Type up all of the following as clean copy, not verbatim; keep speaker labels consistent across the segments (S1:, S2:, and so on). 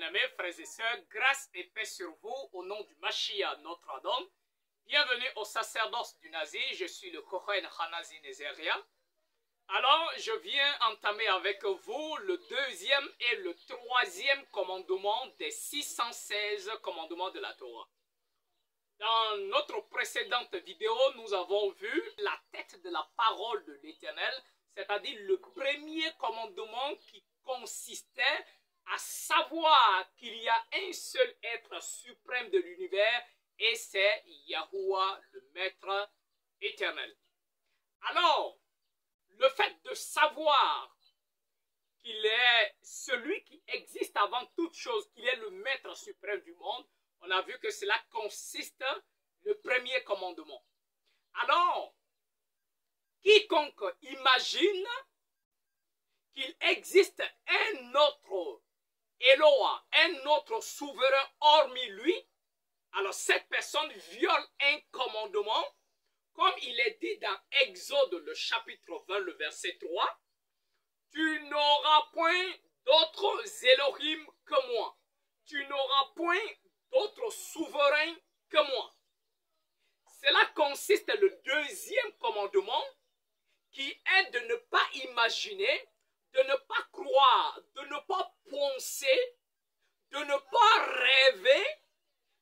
S1: bien-aimés, frères et sœurs, grâce et paix sur vous au nom du Mashiach, notre Adam. Bienvenue au sacerdoce du Nazi, je suis le Kohen Hanazi Nezeria. Alors, je viens entamer avec vous le deuxième et le troisième commandement des 616 commandements de la Torah. Dans notre précédente vidéo, nous avons vu la tête de la parole de l'Éternel, c'est-à-dire le premier commandement qui consistait à savoir qu'il y a un seul être suprême de l'univers et c'est Yahuwah, le Maître éternel. Alors, le fait de savoir qu'il est celui qui existe avant toute chose, qu'il est le Maître suprême du monde, on a vu que cela consiste le premier commandement. Alors, quiconque imagine qu'il existe un autre Eloah, un autre souverain hormis lui, alors cette personne viole un commandement, comme il est dit dans Exode, le chapitre 20, le verset 3, « Tu n'auras point d'autres Elohim que moi. Tu n'auras point d'autres souverains que moi. » Cela consiste le deuxième commandement, qui est de ne pas imaginer, de ne pas croire, de ne pas penser, de ne pas rêver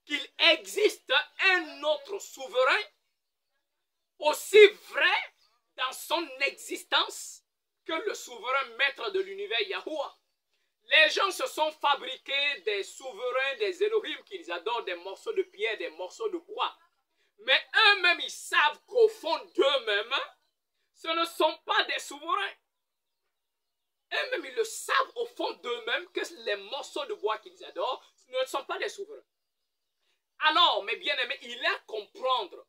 S1: qu'il existe un autre souverain aussi vrai dans son existence que le souverain maître de l'univers Yahuwah. Les gens se sont fabriqués des souverains, des Elohim qu'ils adorent, des morceaux de pierre, des morceaux de bois. Mais eux-mêmes, ils savent qu'au fond d'eux-mêmes, ce ne sont pas des souverains. Eux-mêmes, ils le savent au fond d'eux-mêmes que les morceaux de bois qu'ils adorent ne sont pas des souverains. Alors, mes bien-aimés, il est à comprendre.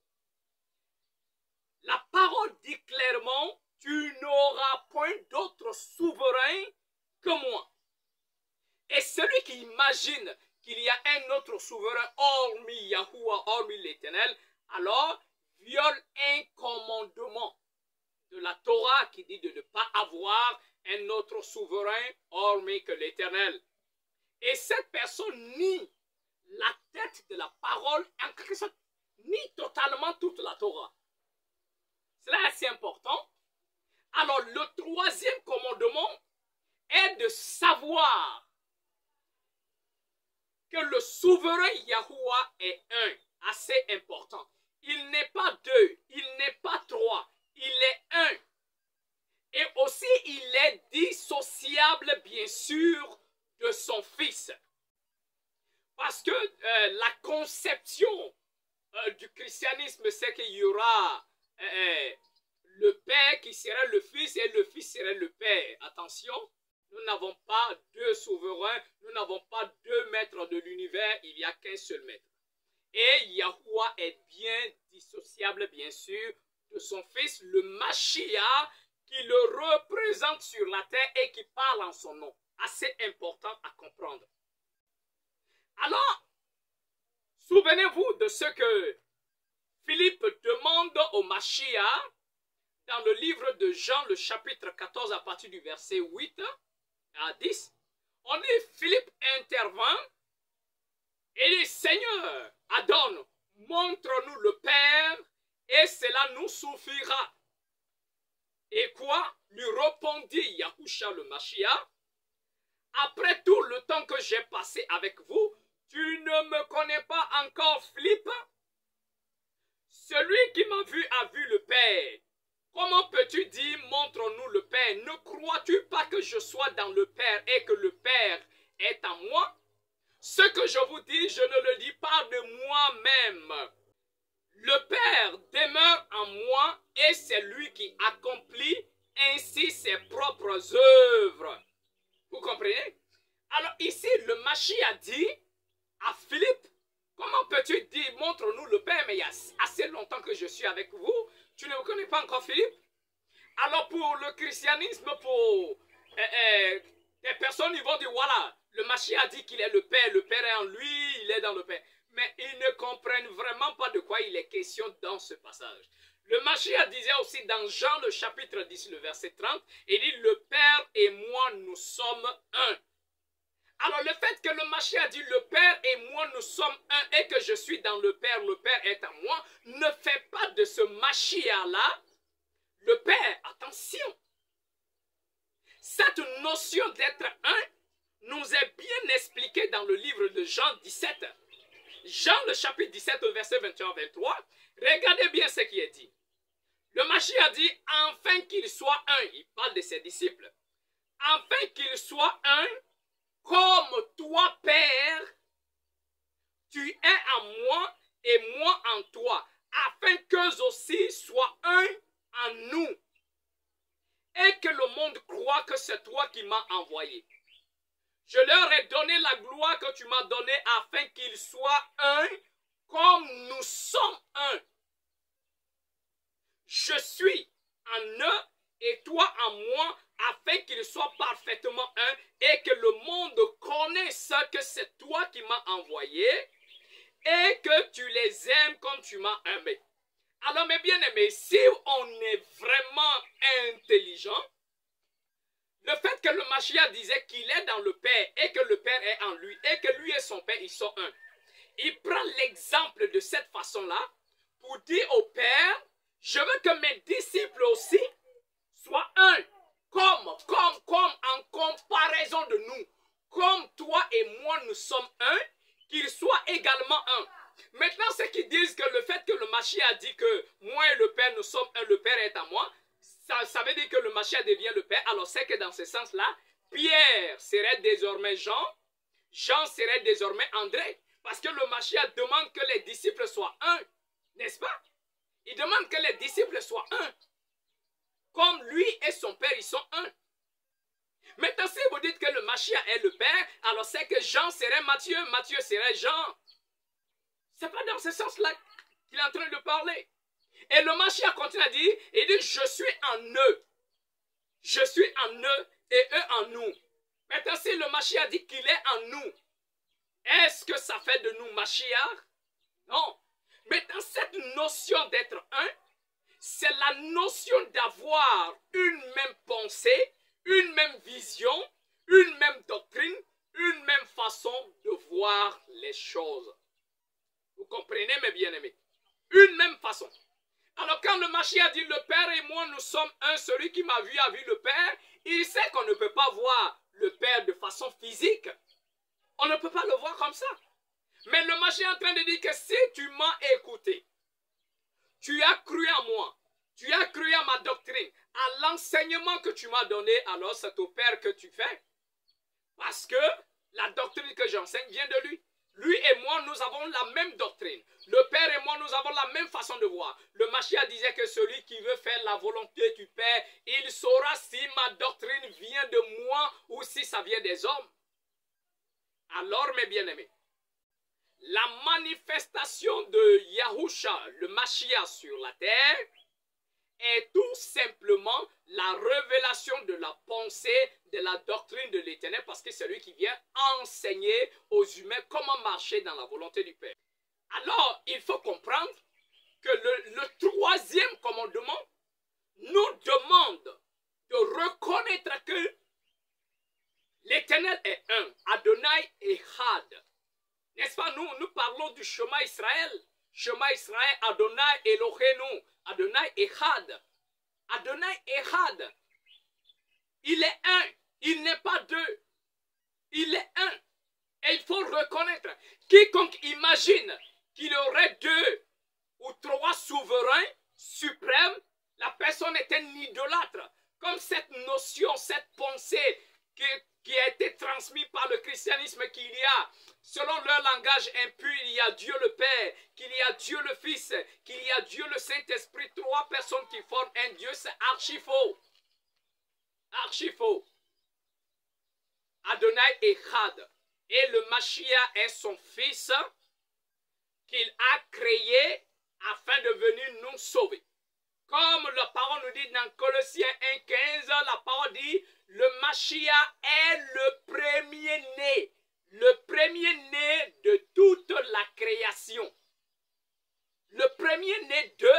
S1: La parole dit clairement, tu n'auras point d'autre souverain que moi. Et celui qui imagine qu'il y a un autre souverain hormis Yahuwah, hormis l'Éternel, alors viole un commandement de la Torah qui dit de ne pas avoir un autre souverain hormis que l'Éternel. Et cette personne nie la tête de la parole, en quelque sorte, nie totalement toute la Torah. Cela est assez important. Alors, le troisième commandement est de savoir que le souverain Yahuwah est un, assez important. Il n'est pas deux, il n'est pas trois, il est un. Et aussi, il est dissociable, bien sûr, de son Fils. Parce que la conception du christianisme, c'est qu'il y aura le Père qui serait le Fils et le Fils serait le Père. Attention, nous n'avons pas deux souverains, nous n'avons pas deux maîtres de l'univers, il n'y a qu'un seul maître. Et Yahuwah est bien dissociable, bien sûr, de son Fils, le Mashiach, qui le représente sur la terre et qui parle en son nom. Assez important à comprendre. Alors, souvenez-vous de ce que Philippe demande au Mashiach dans le livre de Jean, le chapitre 14, à partir du verset 8 à 10. On dit, Philippe intervint et dit, Seigneur, Adon, montre-nous le Père et cela nous suffira. Et quoi? Lui répondit Yahusha le Mashiach, après tout le temps que j'ai passé avec vous, tu ne me connais pas encore, Philippe? Celui qui m'a vu a vu le Père. Comment peux-tu dire, montre-nous le Père? Ne crois-tu pas que je sois dans le Père et que le Père est en moi? Ce que je vous dis, je ne le dis pas de moi-même. Le Père demeure en moi et c'est lui qui accomplit ainsi ses propres œuvres. Vous comprenez? Alors ici, le Mashiach dit à Philippe, comment peux-tu dire, montre-nous le Père, mais il y a assez longtemps que je suis avec vous, tu ne me connais pas encore, Philippe? Alors pour le christianisme, pour des personnes, ils vont dire, voilà, le Mashiach dit qu'il est le Père est en lui, il est dans le Père. Mais ils ne comprennent vraiment pas de quoi il est question dans ce passage. Le Mashiach disait aussi dans Jean le chapitre 10, le verset 30, il dit, le Père et moi, nous sommes un. Alors le fait que le Mashiach dit le Père et moi nous sommes un et que je suis dans le Père est en moi, ne fait pas de ce Mashiach-là le Père. Attention. Cette notion d'être un nous est bien expliquée dans le livre de Jean 17. Jean le chapitre 17 au verset 21-23. Regardez bien ce qui est dit. Le Mashiach dit enfin qu'il soit un. Il parle de ses disciples. Enfin qu'il soit un. Comme toi, Père, tu es en moi et moi en toi, afin qu'eux aussi soient un en nous, et que le monde croit que c'est toi qui m'as envoyé. Je leur ai donné la gloire que tu m'as donnée, afin qu'ils soient un, comme nous sommes un. Je suis en eux et toi en moi, afin qu'ils soient parfaitement un et que le monde connaisse que c'est toi qui m'as envoyé et que tu les aimes comme tu m'as aimé. Alors mes bien-aimés, si on est vraiment intelligent, le fait que le Mashiach disait qu'il est dans le Père et que le Père est en lui et que lui et son Père, ils sont un. Il prend l'exemple de cette façon-là pour dire au Père, je veux que mes disciples aussi soient un. Comme en comparaison de nous, comme toi et moi nous sommes un, qu'ils soient également un. Maintenant, ceux qui disent que le fait que le Mashiach a dit que moi et le Père nous sommes un, le Père est à moi, ça veut dire que le Mashiach devient le Père. Alors c'est que dans ce sens-là, Pierre serait désormais Jean, Jean serait désormais André, parce que le Mashiach demande que les disciples soient un, n'est-ce pas? Il demande que les disciples soient un. Comme lui et son Père, ils sont un. Maintenant, si vous dites que le Mashiach est le Père, alors c'est que Jean serait Matthieu, Matthieu serait Jean. C'est pas dans ce sens-là qu'il est en train de parler. Et le Mashiach continue à dire, il dit, je suis en eux. Je suis en eux et eux en nous. Maintenant, si le Mashiach dit qu'il est en nous, est-ce que ça fait de nous Mashiach? Non. Maintenant, cette notion d'être un, c'est la notion d'avoir une même pensée, une même vision, une même doctrine, une même façon de voir les choses. Vous comprenez, mes bien-aimés? Une même façon. Alors quand le Mashiach dit le Père et moi nous sommes un, celui qui m'a vu a vu le Père, il sait qu'on ne peut pas voir le Père de façon physique. On ne peut pas le voir comme ça. Mais le Mashiach est en train de dire que si tu m'as écouté, tu as cru en moi, tu as cru à ma doctrine, à l'enseignement que tu m'as donné, alors c'est au Père que tu fais. Parce que la doctrine que j'enseigne vient de lui. Lui et moi, nous avons la même doctrine. Le Père et moi, nous avons la même façon de voir. Le Mashiach disait que celui qui veut faire la volonté du Père, il saura si ma doctrine vient de moi ou si ça vient des hommes. Alors, mes bien-aimés, la manifestation de Yahusha, le Mashiach sur la terre, est tout simplement la révélation de la pensée, de la doctrine de l'Éternel, parce que c'est lui qui vient enseigner aux humains comment marcher dans la volonté du Père. Alors, il faut comprendre que le troisième commandement nous demande de reconnaître que l'Éternel est un, Adonai Echad. N'est-ce pas, nous parlons du Shema Israël. Shema Israël, Adonai Eloheinu, Adonai Echad. Adonai Echad. Il est un, il n'est pas deux. Il est un. Et il faut reconnaître, quiconque imagine qu'il y aurait deux ou trois souverains suprêmes, la personne est un idolâtre. Comme cette notion, cette pensée qui a été transmise par le christianisme qu'il y a, selon leur langage impur, il y a Dieu le Père, qu'il y a Dieu le Fils, qu'il y a Dieu le Saint-Esprit, trois personnes qui forment un Dieu, c'est archi faux. Archi faux. Adonai Echad. Et le Mashiach est son Fils qu'il a créé afin de venir nous sauver. Comme la parole nous dit dans Colossiens 1,15, la parole dit, le Mashiach est le premier-né. Le premier-né de toute la création. Le premier-né de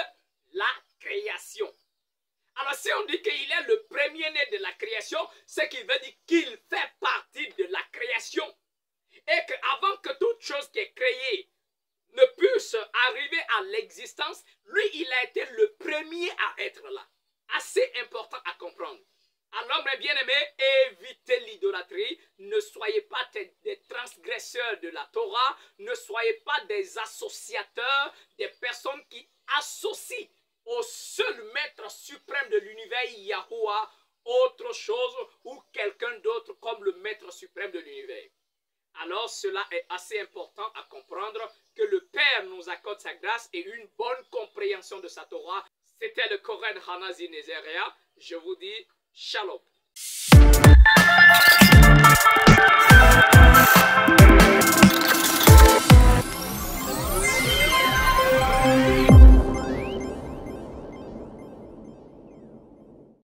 S1: la création. Alors si on dit qu'il est le premier-né de la création, c'est qu'il veut dire qu'il fait partie de la création. chose qui est créée ne puisse arriver à l'existence, lui, il a été le premier à être là. Assez important à comprendre. Alors, mes bien-aimés, évitez l'idolâtrie. Ne soyez pas des transgresseurs de la Torah. Ne soyez pas des associateurs, des personnes qui associent au seul maître suprême de l'univers, Yahuwah, autre chose ou quelqu'un d'autre comme le maître suprême de l'univers. Alors, cela est assez important à comprendre, que le Père nous accorde sa grâce et une bonne compréhension de sa Torah. C'était le Kohen Hanazi Nezeria. Je vous dis Shalom.